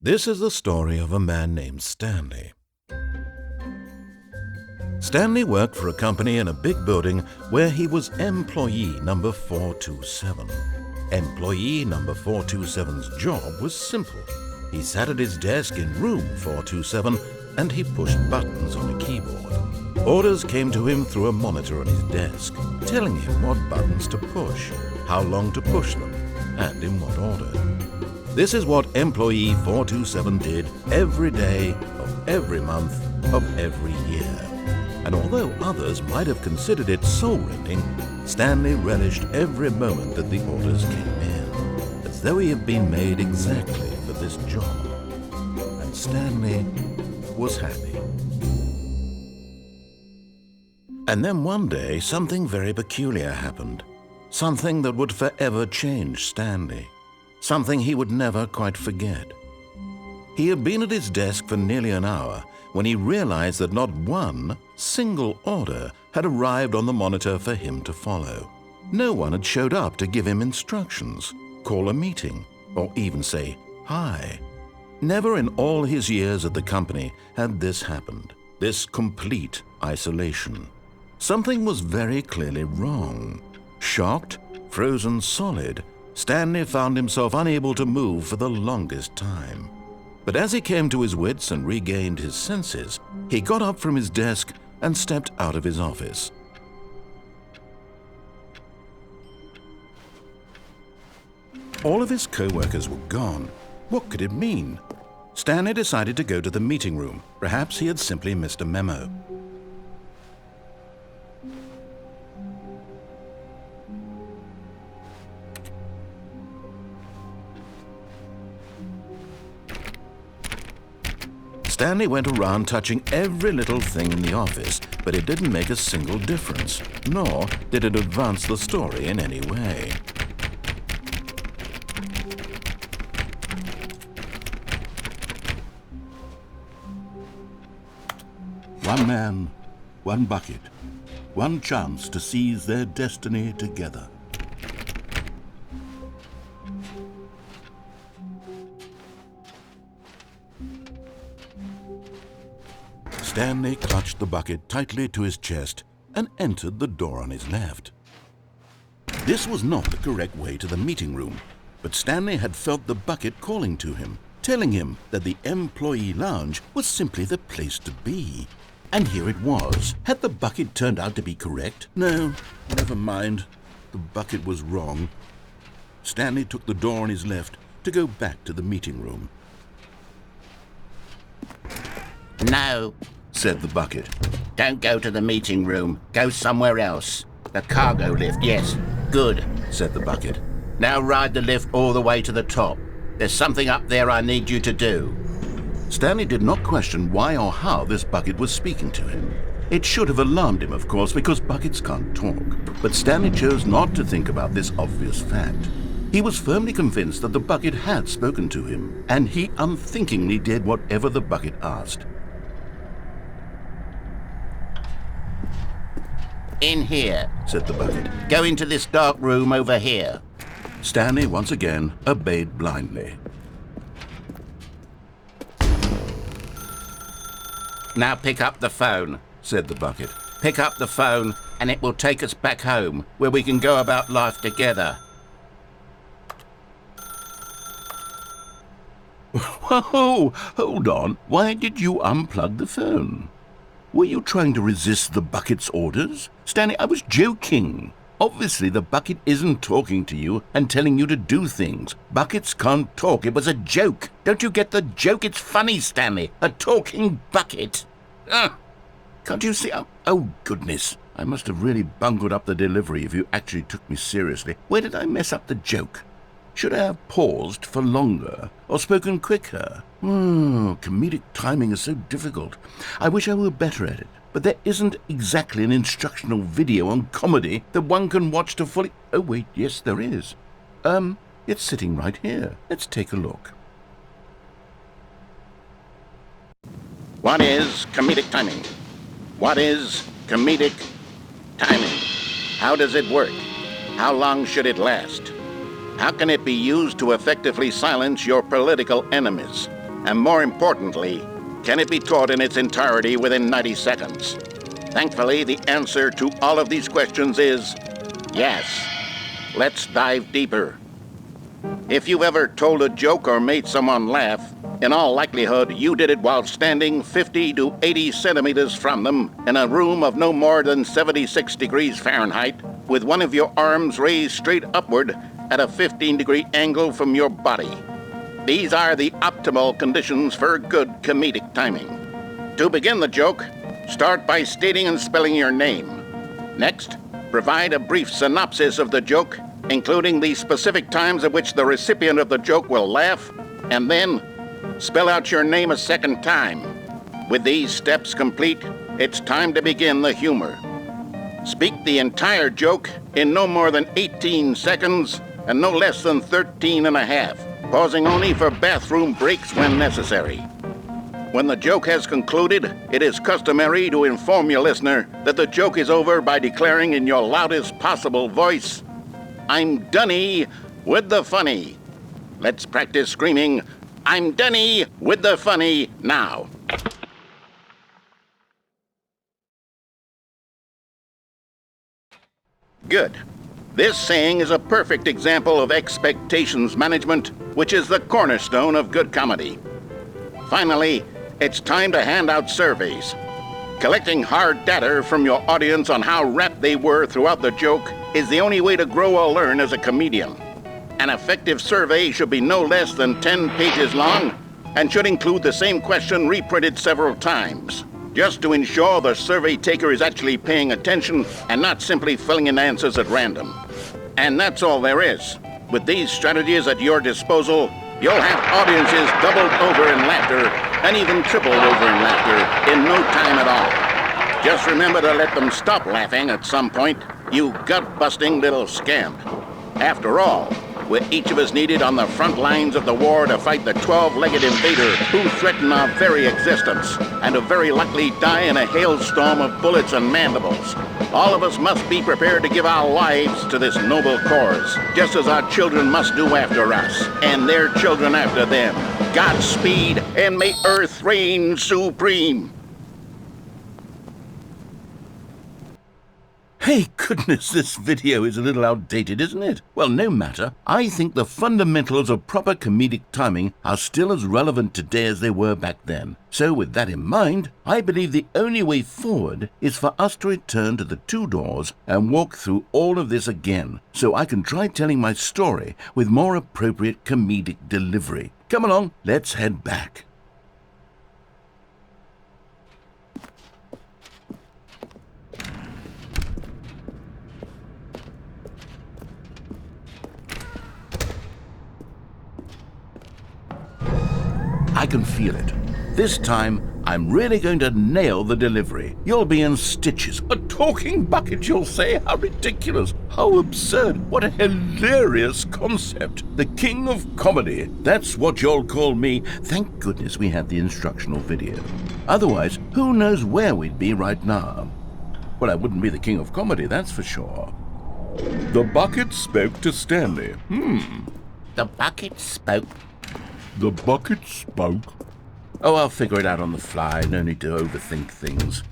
This is the story of a man named Stanley. Stanley worked for a company in a big building where he was employee number 427. Employee number 427's job was simple. He sat at his desk in room 427 and he pushed buttons on a keyboard. Orders came to him through a monitor on his desk, telling him what buttons to push, how long to push them, and in what order. This is what employee 427 did every day of every month of every year. And although others might have considered it soul-rending, Stanley relished every moment that the orders came in, as though he had been made exactly for this job. And Stanley was happy. And then one day, something very peculiar happened. Something that would forever change Stanley. Something he would never quite forget. He had been at his desk for nearly an hour when he realized that not one single order had arrived on the monitor for him to follow. No one had showed up to give him instructions, call a meeting, or even say hi. Never in all his years at the company had this happened, this complete isolation. Something was very clearly wrong. Shocked, frozen solid, Stanley found himself unable to move for the longest time. But as he came to his wits and regained his senses, he got up from his desk and stepped out of his office. All of his co-workers were gone. What could it mean? Stanley decided to go to the meeting room. Perhaps he had simply missed a memo. Stanley went around touching every little thing in the office, but it didn't make a single difference, nor did it advance the story in any way. One man, one bucket, one chance to seize their destiny together. Stanley clutched the bucket tightly to his chest and entered the door on his left. This was not the correct way to the meeting room, but Stanley had felt the bucket calling to him, telling him that the employee lounge was simply the place to be. And here it was. Had the bucket turned out to be correct? No, never mind. The bucket was wrong. Stanley took the door on his left to go back to the meeting room. No, said the bucket. don't go to the meeting room. Go somewhere else. The cargo lift, yes. Good, Said the bucket. Now ride the lift all the way to the top. There's something up there I need you to do. Stanley did not question why or how this bucket was speaking to him. It should have alarmed him, of course, because buckets can't talk. But Stanley chose not to think about this obvious fact. He was firmly convinced that the bucket had spoken to him, and he unthinkingly did whatever the bucket asked. In here. Said the bucket. Go into this dark room over here. Stanley once again obeyed blindly. Now pick up the phone. Said the bucket. Pick up the phone and it will take us back home, where we can go about life together. Whoa, hold on. Why did you unplug the phone? Were you trying to resist the bucket's orders? Stanley, I was joking. Obviously, the bucket isn't talking to you and telling you to do things. Buckets can't talk. It was a joke. Don't you get the joke? It's funny, Stanley. A talking bucket. Can't you see? Oh, goodness. I must have really bungled up the delivery if you actually took me seriously. Where did I mess up the joke? Should I have paused for longer or spoken quicker? Comedic timing is so difficult. I wish I were better at it. But there isn't exactly an instructional video on comedy that one can watch to fully... Oh, wait, yes, there is. It's sitting right here. Let's take a look. What is comedic timing? What is comedic timing? How does it work? How long should it last? How can it be used to effectively silence your political enemies? And more importantly, can it be taught in its entirety within 90 seconds? Thankfully, the answer to all of these questions is yes. Let's dive deeper. If you've ever told a joke or made someone laugh, in all likelihood, you did it while standing 50 to 80 centimeters from them in a room of no more than 76 degrees Fahrenheit, with one of your arms raised straight upward at a 15-degree angle from your body. These are the optimal conditions for good comedic timing. To begin the joke, start by stating and spelling your name. Next, provide a brief synopsis of the joke, including the specific times at which the recipient of the joke will laugh, and then spell out your name a second time. With these steps complete, it's time to begin the humor. Speak the entire joke in no more than 18 seconds and no less than 13 and a half, pausing only for bathroom breaks when necessary. When the joke has concluded, it is customary to inform your listener that the joke is over by declaring in your loudest possible voice, "I'm Dunny with the funny." Let's practice screaming, "I'm Dunny with the funny" now. Good. This saying is a perfect example of expectations management, which is the cornerstone of good comedy. Finally, it's time to hand out surveys. Collecting hard data from your audience on how rapt they were throughout the joke is the only way to grow or learn as a comedian. An effective survey should be no less than 10 pages long and should include the same question reprinted several times, just to ensure the survey taker is actually paying attention and not simply filling in answers at random. And that's all there is. With these strategies at your disposal, you'll have audiences doubled over in laughter and even tripled over in laughter in no time at all. Just remember to let them stop laughing at some point, you gut-busting little scamp. After all, we're each of us needed on the front lines of the war to fight the 12-legged invader who threaten our very existence and who very likely die in a hailstorm of bullets and mandibles. All of us must be prepared to give our lives to this noble cause, just as our children must do after us, and their children after them. Godspeed, and may Earth reign supreme. Hey, goodness, this video is a little outdated, isn't it? Well, no matter. I think the fundamentals of proper comedic timing are still as relevant today as they were back then. So with that in mind, I believe the only way forward is for us to return to the two doors and walk through all of this again, so I can try telling my story with more appropriate comedic delivery. Come along, let's head back. I can feel it. This time, I'm really going to nail the delivery. You'll be in stitches. A talking bucket, you'll say? How ridiculous. How absurd. What a hilarious concept. The king of comedy. That's what you'll call me. Thank goodness we had the instructional video. Otherwise, who knows where we'd be right now. Well, I wouldn't be the king of comedy, that's for sure. The bucket spoke to Stanley. The bucket spoke. The bucket spoke. Oh, I'll figure it out on the fly. No need to overthink things.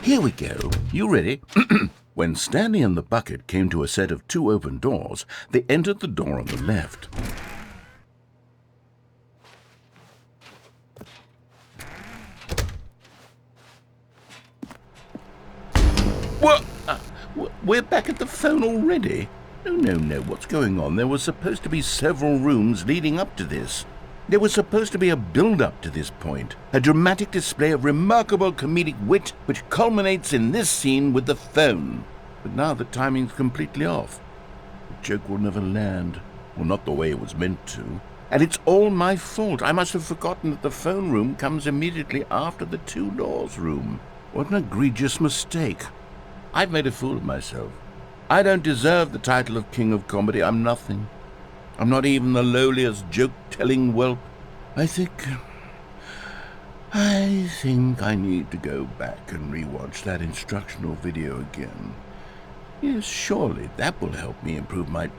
Here we go. You ready? When Stanley and the bucket came to a set of two open doors, they entered the door on the left. What? We're back at the phone already? No. What's going on? There were supposed to be several rooms leading up to this. There was supposed to be a build-up to this point, a dramatic display of remarkable comedic wit which culminates in this scene with the phone. But now the timing's completely off. The joke will never land. Well, not the way it was meant to. And it's all my fault. I must have forgotten that the phone room comes immediately after the two doors room. What an egregious mistake. I've made a fool of myself. I don't deserve the title of King of Comedy. I'm nothing. I'm not even the lowliest joke-telling whelp. I think I need to go back and rewatch that instructional video again. Yes, surely that will help me improve my...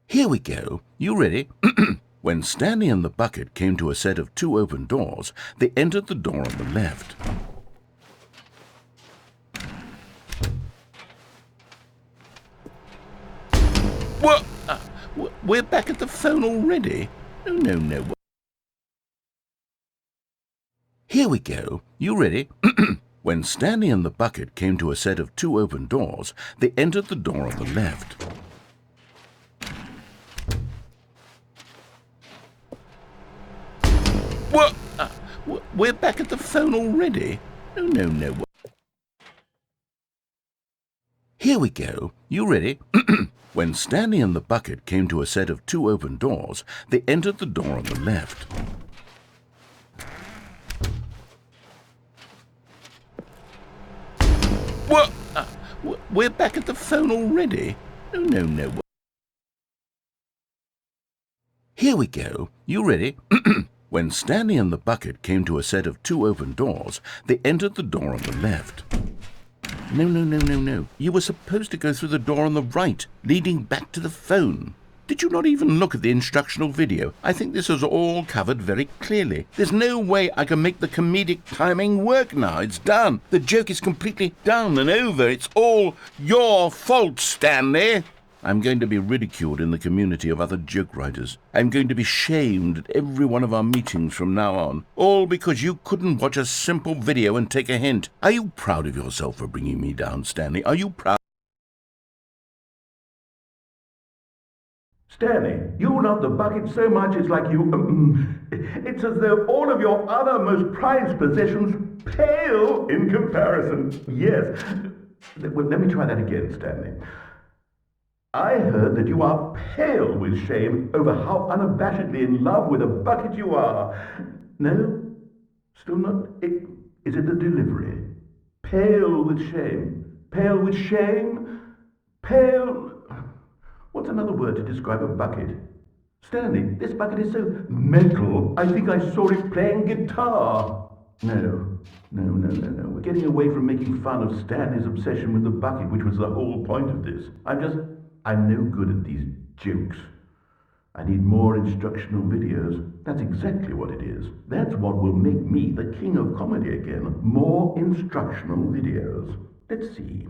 Here we go. You ready? When Stanley and the bucket came to a set of 2 open doors, they entered the door on the left. What? We're back at the phone already? No. Here we go. You ready? When Stanley and the bucket came to a set of 2 open doors, they entered the door on the left. What? We're back at the phone already? No. Here we go. You ready? When Stanley and the bucket came to a set of 2 open doors, they entered the door on the left. What? We're back at the phone already? No. Here we go. You ready? When Stanley and the bucket came to a set of 2 open doors, they entered the door on the left. No. You were supposed to go through the door on the right, leading back to the phone. Did you not even look at the instructional video? I think this is all covered very clearly. There's no way I can make the comedic timing work now. It's done. The joke is completely done and over. It's all your fault, Stanley. I'm going to be ridiculed in the community of other joke writers. I'm going to be shamed at every one of our meetings from now on. All because you couldn't watch a simple video and take a hint. Are you proud of yourself for bringing me down, Stanley? Are you proud? Stanley, you love the bucket so much it's like it's as though all of your other most prized possessions pale in comparison. Yes. Well, let me try that again, Stanley. I heard that you are pale with shame over how unabashedly in love with a bucket you are. No? Still not? Is it the delivery? Pale with shame. Pale with shame? Pale... What's another word to describe a bucket? Stanley, this bucket is so metal, I think I saw it playing guitar. No. We're getting away from making fun of Stanley's obsession with the bucket, which was the whole point of this. I'm no good at these jokes. I need more instructional videos. That's exactly what it is. That's what will make me the king of comedy again. More instructional videos. Let's see.